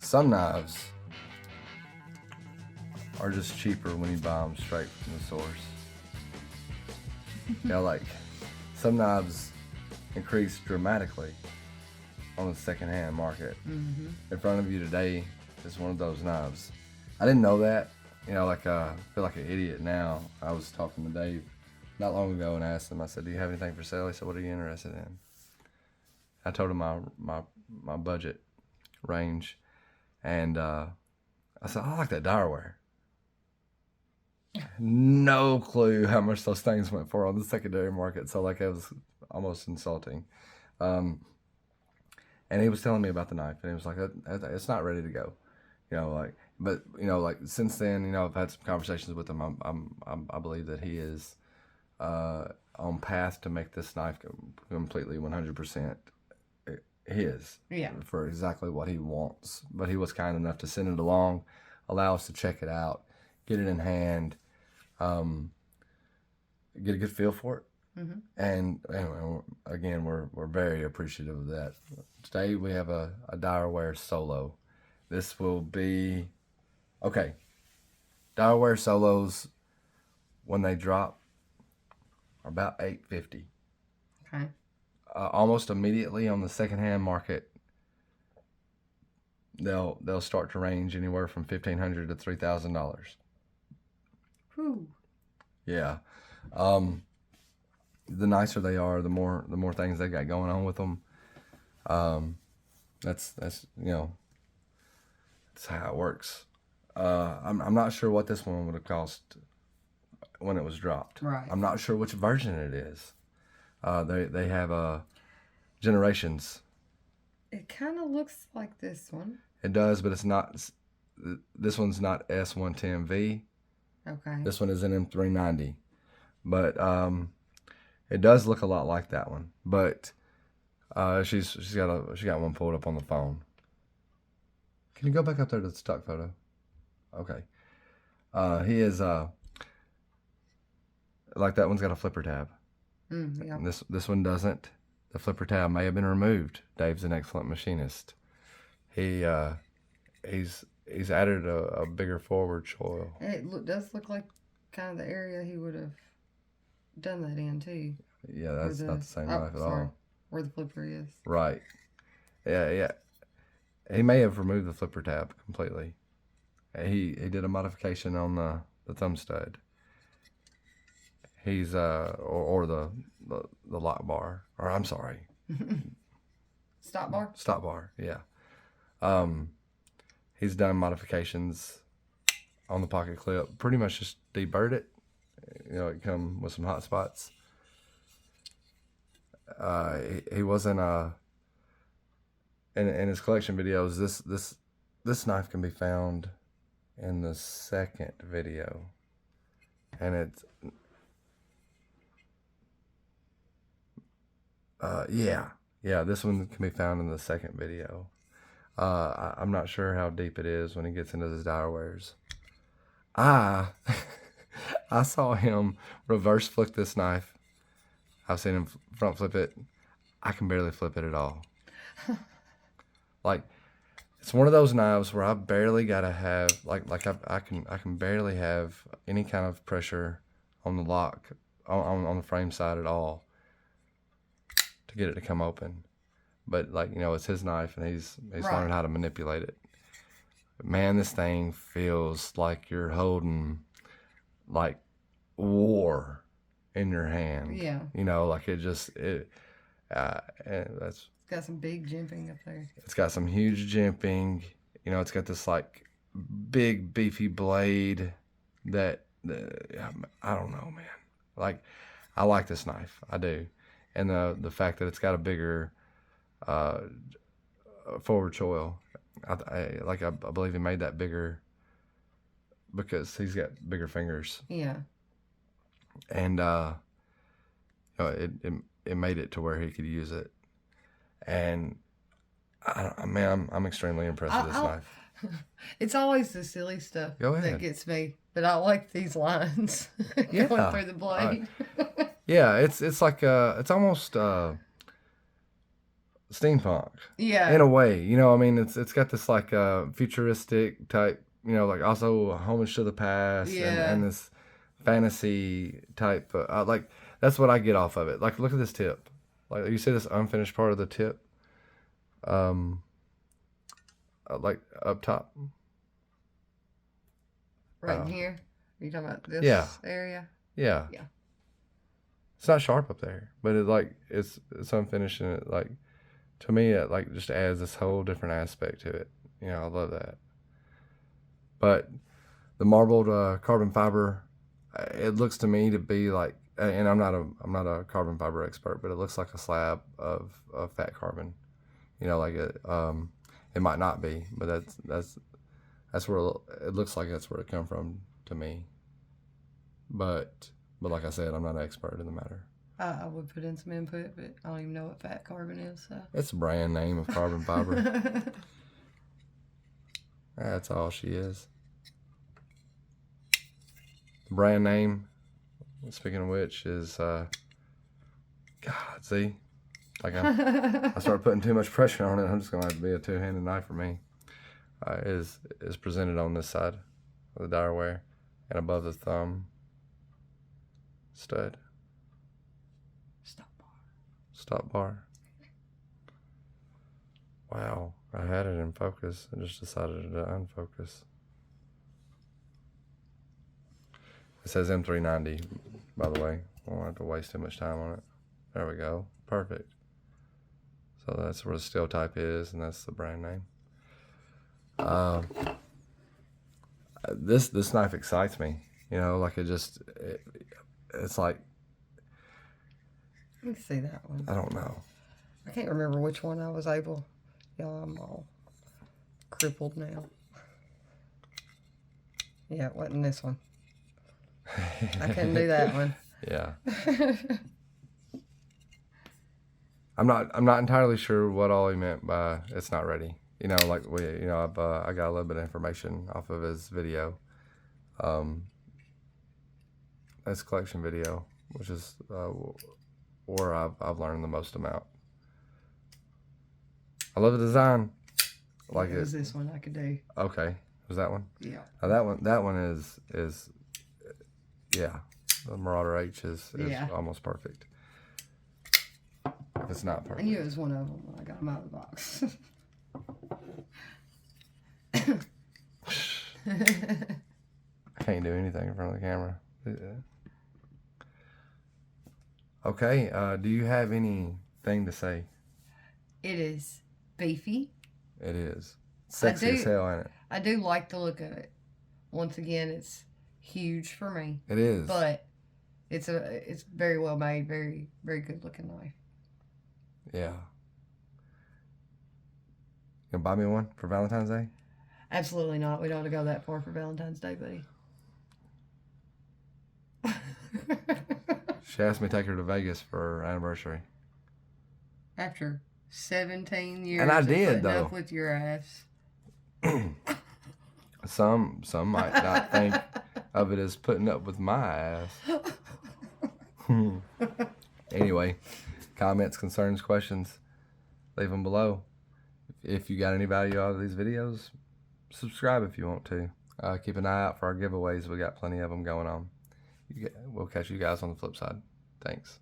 some knives are just cheaper when you buy them straight from the source. Like some knives increase dramatically on the secondhand market. Mm-hmm. In front of you today is one of those knives. I didn't know that. I feel like an idiot now. I was talking to Dave not long ago and asked him, I said, do you have anything for sale? He said, what are you interested in? I told him my budget range, and I said, I like that Direware. No clue how much those things went for on the secondary market, so it was almost insulting. And he was telling me about the knife, and he was like, it's not ready to go. But since then, I've had some conversations with him. I believe that he is on path to make this knife completely 100% his. Yeah. For exactly what he wants. But he was kind enough to send it along, allow us to check it out, get it in hand, get a good feel for it. Mm-hmm. And anyway, again, we're very appreciative of that. Today we have a Direware Solo. This will be okay. Direware Solos, when they drop, are about $850. Okay. Almost immediately on the secondhand market, they'll start to range anywhere from $1,500 to $3,000. Whew. Yeah. The nicer they are, the more things they got going on with them. That's that's how it works. I'm not sure what this one would have cost when it was dropped. Right. I'm not sure which version it is. They have generations. It kind of looks like this one. It does, but it's not. This one's not S110V. Okay. This one is an M390, but it does look a lot like that one. But she's got one pulled up on the phone. Can you go back up there to the stock photo? Okay. He is like that one's got a flipper tab. Yeah. This one doesn't. The flipper tab may have been removed. Dave's an excellent machinist. He's added a bigger forward choil. And it does look like kind of the area he would have done that in too. Yeah, that's not the same knife at all. Where the flipper is. Right. Yeah. He may have removed the flipper tab completely. He did a modification on the thumb stud. He's or the lock bar, or I'm sorry, Stop bar. stop bar. Yeah. He's done modifications on the pocket clip. Pretty much just deburred it. It come with some hot spots. He wasn't in his collection videos. This knife can be found in the second video, and it's this one can be found in the second video. I'm not sure how deep it is when he gets into his Direwares. I saw him reverse flick this knife. I've seen him front flip it. I can barely flip it at all. It's one of those knives where I barely gotta have I can barely have any kind of pressure on the lock on the frame side at all to get it to come open. But it's his knife and he's Right. learned how to manipulate it. But man, this thing feels like you're holding war in your hand. Yeah. That's. It's got some big jimping up there. It's got some huge jimping. It's got this big beefy blade that I don't know, man. I like this knife, I do, and the fact that it's got a bigger forward choil. I believe he made that bigger because he's got bigger fingers. Yeah. And it made it to where he could use it. And I'm extremely impressed with this knife. It's always the silly stuff that gets me, but I like these lines going through the blade. Yeah, it's like it's almost steampunk. Yeah. In a way, you know, I mean, it's got this like futuristic type, you know, like also a homage to the past, and this fantasy type. Like that's what I get off of it. Like, look at this tip. Like you see this unfinished part of the tip, like up top. Right in here. Are you talking about this area? Yeah. Yeah. It's not sharp up there, but it's unfinished, and it like, to me, it like just adds this whole different aspect to it. You know, I love that. But the marbled carbon fiber, it looks to me to be like, and I'm not a carbon fiber expert, but it looks like a slab of fat carbon. You know, like it might not be, but that's where it looks like that's where it come from to me. But like I said, I'm not an expert in the matter. I would put in some input, but I don't even know what fat carbon is. So. It's a brand name of carbon fiber. That's all she is. The brand name, speaking of which, is God. See, like I start putting too much pressure on it. I'm just gonna have to be a two-handed knife for me. Is presented on this side of the Direware and above the thumb stud. Stop bar. Wow, I had it in focus. I just decided to unfocus. It says M390, by the way. I won't have to waste too much time on it. There we go. Perfect. So that's where the steel type is, and that's the brand name. This knife excites me. You know, like it's like. Let me see that one. I don't know. I can't remember which one I was able. Y'all, I'm all crippled now. Yeah, it wasn't this one. I couldn't do that one. Yeah. I'm not entirely sure what all he meant by it's not ready. You know, like I got a little bit of information off of his video, his collection video, which is where I've learned the most amount. I love the design. Like it was this one I could do. Okay, was that one? Yeah. That one is yeah. The Marauder H is almost perfect. It's not perfect. I knew it was one of them when I got them out of the box. I can't do anything in front of the camera. Okay, do you have anything to say? It is beefy. It is. Sexy as hell, ain't it? I do like the look of it. Once again, it's huge for me. It is. But it's very well made, very, very good looking knife. Yeah. You gonna buy me one for Valentine's Day? Absolutely not. We don't have to go that far for Valentine's Day, buddy. She asked me to take her to Vegas for her anniversary. After 17 years and I of did, putting though. Up with your ass. Some might not think of it as putting up with my ass. Anyway, comments, concerns, questions, leave them below. If you got any value out of these videos, subscribe if you want to. Keep an eye out for our giveaways. We got plenty of them going on. We'll catch you guys on the flip side. Thanks.